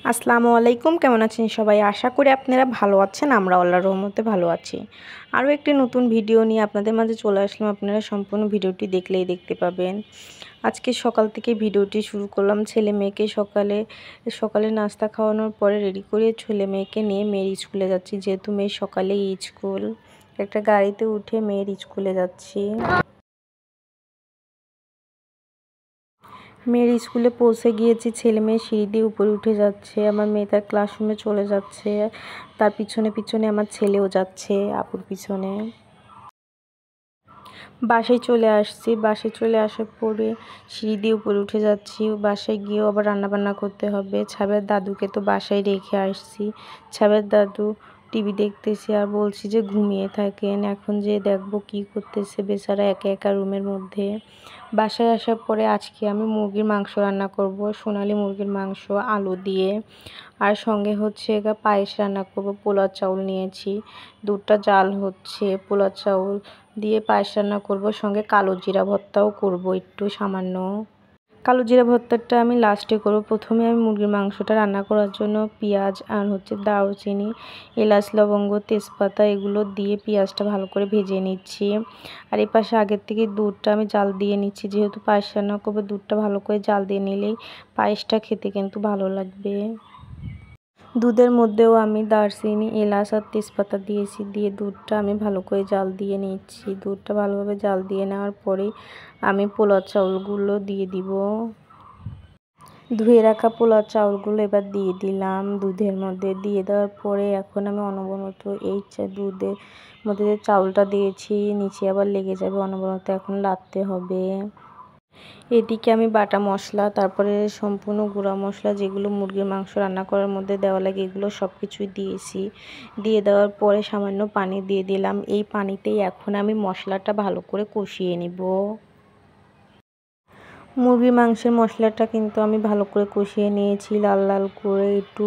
আসসালামু আলাইকুম, কেমন আছেন সবাই? আশা করি আপনারা ভালো আছেন। আমরা আল্লাহর রহমতে ভালো আছি। আরও একটি নতুন ভিডিও নিয়ে আপনাদের মাঝে চলে আসলাম। আপনারা সম্পূর্ণ ভিডিওটি দেখলেই দেখতে পাবেন। আজকে সকাল থেকে ভিডিওটি শুরু করলাম। ছেলে মেয়েকে সকালে নাস্তা খাওয়ানোর পরে রেডি করে ছেলে মেয়েকে নিয়ে মেয়ের স্কুলে যাচ্ছি, যেহেতু মেয়ের সকালেই স্কুল। একটা গাড়িতে উঠে মেয়ের স্কুলে যাচ্ছি। মেয়ের স্কুলে পৌঁছে গিয়েছি, ছেলে মেয়ে সিঁড়ি দিয়ে উপরে উঠে যাচ্ছে। আমার মেয়ে তার ক্লাসরুমে চলে যাচ্ছে, তার পিছনে পিছনে আমার ছেলেও যাচ্ছে আপুর পিছনে। বাসায় চলে আসছি, বাসায় চলে আসার পরে সিঁড়ি দিয়ে উপরে উঠে যাচ্ছি। বাসায় গিয়েও আবার রান্নাবান্না করতে হবে। ছাবের দাদুকে তো বাসায় রেখে আসছি। ছাবের দাদু টিভি দেখতেছে আর বলছি যে ঘুমিয়ে থাকেন, এখন যে দেখবো কি করতেছে বেচারা একা একা রুমের মধ্যে। বাসায় আসার পরে আজকে আমি মুরগির মাংস রান্না করব, সোনালি মুরগির মাংস আলু দিয়ে। আর সঙ্গে হচ্ছে পায়েস রান্না করব। পোলাও চাউল নিয়েছি, দুধটা জাল হচ্ছে, পোলাও চাউল দিয়ে পায়েস রান্না করব। সঙ্গে কালো জিরা ভর্তাও করব একটু সামান্য। কালো জিরা ভর্তাটা আমি লাস্টে করব। প্রথমে আমি মুরগির মাংসটা রান্না করার জন্য পেঁয়াজ আর দারুচিনি, এলাচ, লবঙ্গ, তেজপাতা এগুলো দিয়ে পেঁয়াজটা ভালো করে ভেজে নিচ্ছি। আর এই পাশে আগের থেকে দুধটা আমি জাল দিয়ে নিচ্ছি, যেহেতু পায়েস রান্না করবো দুধটা ভালো করে জাল দিয়ে নিলেই পায়েসটা খেতে কিন্তু ভালো লাগবে। দুধের মধ্যেও আমি দারচিনি, এলাচ আর তেজপাতা দিয়েছি, দিয়ে দুধটা আমি ভালো করে জাল দিয়ে নিচ্ছি। দুধটা ভালোভাবে জাল দিয়ে নেওয়ার পরেই আমি পোলাও চাউলগুলো দিয়ে দিব। ধুয়ে রাখা পোলাও চাউলগুলো এবার দিয়ে দিলাম দুধের মধ্যে। দিয়ে দেওয়ার পরে এখন আমি অনবরত এই দুধের মধ্যে যে চাউলটা দিয়েছি নিচে আবার লেগে যাবে, অনবরত এখন লাড়তে হবে। এদিকে আমি বাটা মশলা, তারপরে সম্পূর্ণ গুঁড়া মশলা যেগুলো মুরগির মাংস রান্না করার মধ্যে দেওয়া লাগে এগুলো সব কিছুই দিয়েছি। দিয়ে দেওয়ার পরে সামান্য পানি দিয়ে দিলাম। এই পানিতেই এখন আমি মশলাটা ভালো করে কষিয়ে নিব। মুরগির মাংসের মশলাটা কিন্তু আমি ভালো করে কষিয়ে নিয়েছি লাল লাল করে একটু।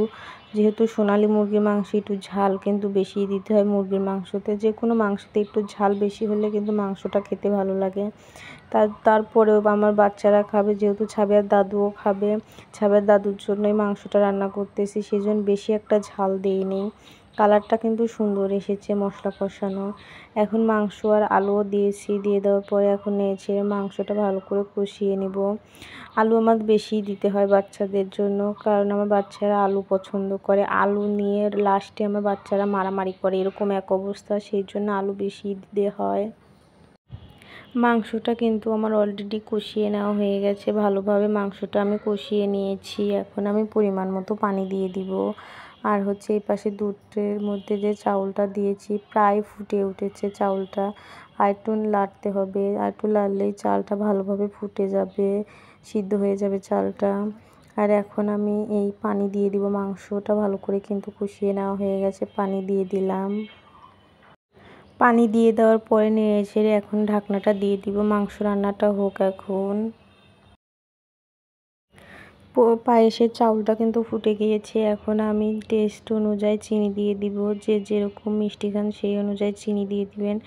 যেহেতু সোনালি মুরগির মাংস একটু ঝাল কিন্তু বেশি দিতে হয় মুরগির মাংসতে। যে কোনো মাংসতে একটু ঝাল বেশি হলে কিন্তু মাংসটা খেতে ভালো লাগে। তারপরেও আমার বাচ্চারা খাবে, যেহেতু ছাবের দাদুও খাবে, ছাবের দাদুর জন্যই মাংসটা রান্না করতেছি, সেজন্য বেশি একটা ঝাল দিইনি। কালারটা কিন্তু সুন্দর এসেছে মশলা কষানো। এখন মাংস আর আলুও দিয়েছি, দিয়ে দেওয়ার পরে এখন নেড়ে মাংসটা ভালো করে কষিয়ে নিব। আলু আমার বেশি দিতে হয় বাচ্চাদের জন্য, কারণ আমার বাচ্চারা আলু পছন্দ করে। আলু নিয়ে লাস্টে আমার বাচ্চারা মারামারি করে, এরকম এক অবস্থা, সেই জন্য আলু বেশি দিতে হয়। মাংসটা কিন্তু আমার অলরেডি কষিয়ে নেওয়া হয়ে গেছে, ভালোভাবে মাংসটা আমি কষিয়ে নিয়েছি। এখন আমি পরিমাণ মতো পানি দিয়ে দিব। আর এই পাশে দুধের মধ্যে যে চাউলটা দিয়েছি প্রায় ফুটে উঠেছে চাউলটা। আর একটু লাড়তে হবে, আর একটু লাড়লেই চালটা ভালোভাবে ফুটে যাবে, সিদ্ধ হয়ে যাবে চালটা। আর এখন আমি এই পানি দিয়ে দিব। মাংসটা ভালো করে কিন্তু কষিয়ে নেওয়া হয়ে গেছে, পানি দিয়ে দিলাম। পানি দিয়ে দেওয়ার পরে নেড়ে এখন ঢাকনাটা দিয়ে দিব। মাংস রান্নাটা হোক এখন। পায়েসের চাউলটা কিন্তু ফুটে গিয়েছে, এখন আমি টেস্ট অনুযায়ী চিনি দিয়ে দিব। যে যেরকম মিষ্টি খান সেই অনুযায়ী চিনি দিয়ে দিবেন।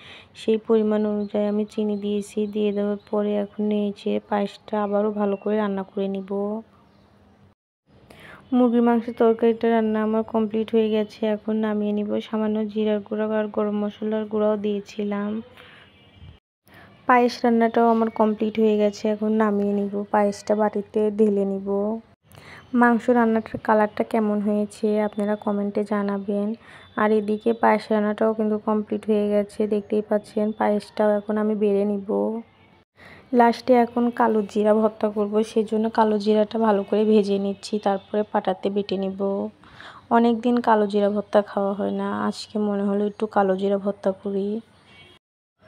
সেই পরিমাণ অনুযায়ী আমি চিনি দিয়েছি। দিয়ে দেওয়ার পরে এখন নেড়ে পায়েসটা আবারও ভালো করে রান্না করে নিব। মুরগির মাংসের তরকারিটা রান্না আমার কমপ্লিট হয়ে গেছে, এখন নামিয়ে নিব। সামান্য জিরার গুঁড়া আর গরম মশলার গুঁড়াও দিয়েছিলাম। পায়েস রান্নাটাও আমার কমপ্লিট হয়ে গেছে, এখন নামিয়ে নিব। পায়েসটা বাটিতে ঢেলে নিব। মাংস রান্নাটার কালারটা কেমন হয়েছে আপনারা কমেন্টে জানাবেন। আর এদিকে পায়েস রান্নাটাও কিন্তু কমপ্লিট হয়ে গেছে, দেখতেই পাচ্ছেন। পায়েসটাও এখন আমি বেড়ে নিব। লাস্টে এখন কালো জিরা ভর্তা করব, সেজন্য কালো জিরাটা ভালো করে ভেজে নিচ্ছি, তারপরে পাটাতে বেটে নিব। অনেক দিন কালো জিরা ভর্তা খাওয়া হয় না, আজকে মনে হলো একটু কালো জিরা ভর্তা করি।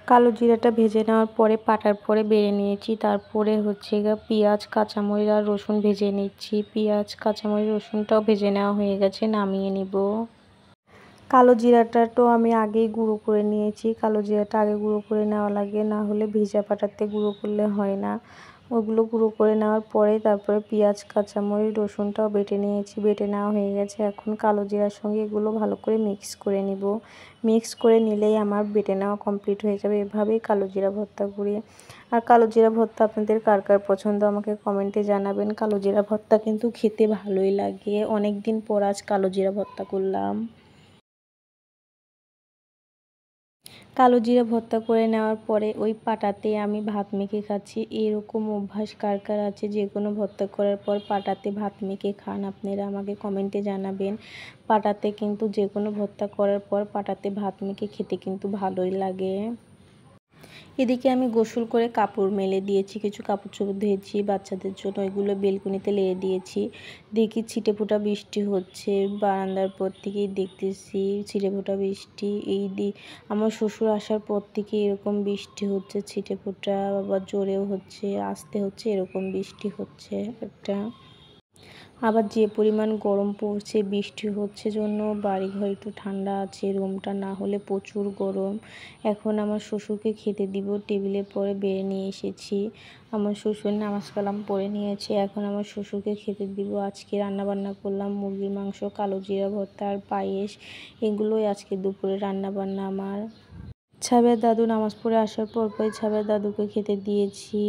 কালো জিরাটা ভেজে নেওয়ার পরে পাটার পরে বেড়ে নিয়েছি, তারপরে পেঁয়াজ, কাঁচামরিচ আর রসুন ভেজে নিচ্ছি। পেঁয়াজ, কাঁচামরিচ, রসুনটাও ভেজে নেওয়া হয়ে গেছে, নামিয়ে নিব। কালো জিরাটা তো আমি আগেই গুঁড়ো করে নিয়েছি। কালো জিরাটা আগে গুঁড়ো করে নেওয়া লাগে, না হলে ভেজা পাটাতে গুঁড়ো করলে হয় না। ওগুলো গুঁড়ো করে নেওয়ার পরে তারপরে পেঁয়াজ কাঁচামরিচ রসুনটাও বেটে নিয়েছি, বেটে নেওয়া হয়ে গেছে। এখন কালো জিরার সঙ্গে এগুলো ভালো করে মিক্স করে নিব। মিক্স করে নিলেই আমার বেটে নেওয়া কমপ্লিট হয়ে যাবে। এভাবেই কালো জিরা ভর্তা করি। আর কালো জিরা ভর্তা আপনাদের কার কার পছন্দ আমাকে কমেন্টে জানাবেন। কালো জিরা ভর্তা কিন্তু খেতে ভালোই লাগে। অনেক দিন পর আজ কালো জিরা ভর্তা করলাম। কালো জিরা ভর্তা করে নেওয়ার পরে ওই পাটাতে আমি ভাত মেখে খাচ্ছি। এরকম অভ্যাস কার কার আছে যে কোনো ভর্তা করার পর পাটাতে ভাত মেখে খান? আপনারা আমাকে কমেন্টে জানাবেন। পাটাতে কিন্তু যে কোনো ভর্তা করার পর পাটাতে ভাত মেখে খেতে কিন্তু ভালোই লাগে। এদিকে আমি গোসল করে কাপড় মেলে দিয়েছি, কিছু কাপড় চোপড় ধুয়েছি বাচ্চাদের জন্য, এগুলো বেলকনিতে লেড়ে দিয়েছি। দেখি ছিটেফোঁটা বৃষ্টি হচ্ছে, বারান্দার পর থেকেই দেখতেছি ছিটেফোঁটা বৃষ্টি। আমার শ্বশুর আসার পর থেকে এরকম বৃষ্টি হচ্ছে, ছিটেফোঁটা আবার জোরেও হচ্ছে, আস্তে হচ্ছে, এরকম বৃষ্টি হচ্ছে একটা। আবার যে পরিমাণ গরম পড়ছে, বৃষ্টি হচ্ছে জন্য বাড়িঘর একটু ঠান্ডা আছে, রুমটা না হলে প্রচুর গরম। এখন আমার শ্বশুরকে খেতে দিব, টেবিলের পরে বেড়ে নিয়ে এসেছি। আমার শ্বশুর নামাজ কালাম পড়ে নিয়েছে, এখন আমার শ্বশুরকে খেতে দিব। আজকে রান্নাবান্না করলাম মুরগির মাংস, কালো জিরা ভর্তা আর পায়েস। এগুলোই আজকে দুপুরে রান্নাবান্না আমার। ছাবের দাদু নামাজ পড়ে আসার পরই ছাবের দাদুকে খেতে দিয়েছি,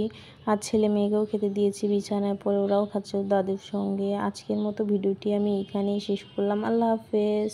আর ছেলে মেয়েকেও খেতে দিয়েছি বিছানায় পড়ে, ওরাও খাচ্ছে ওর দাদুর সঙ্গে। আজকের মতো ভিডিওটি আমি এখানেই শেষ করলাম। আল্লাহ হাফেজ।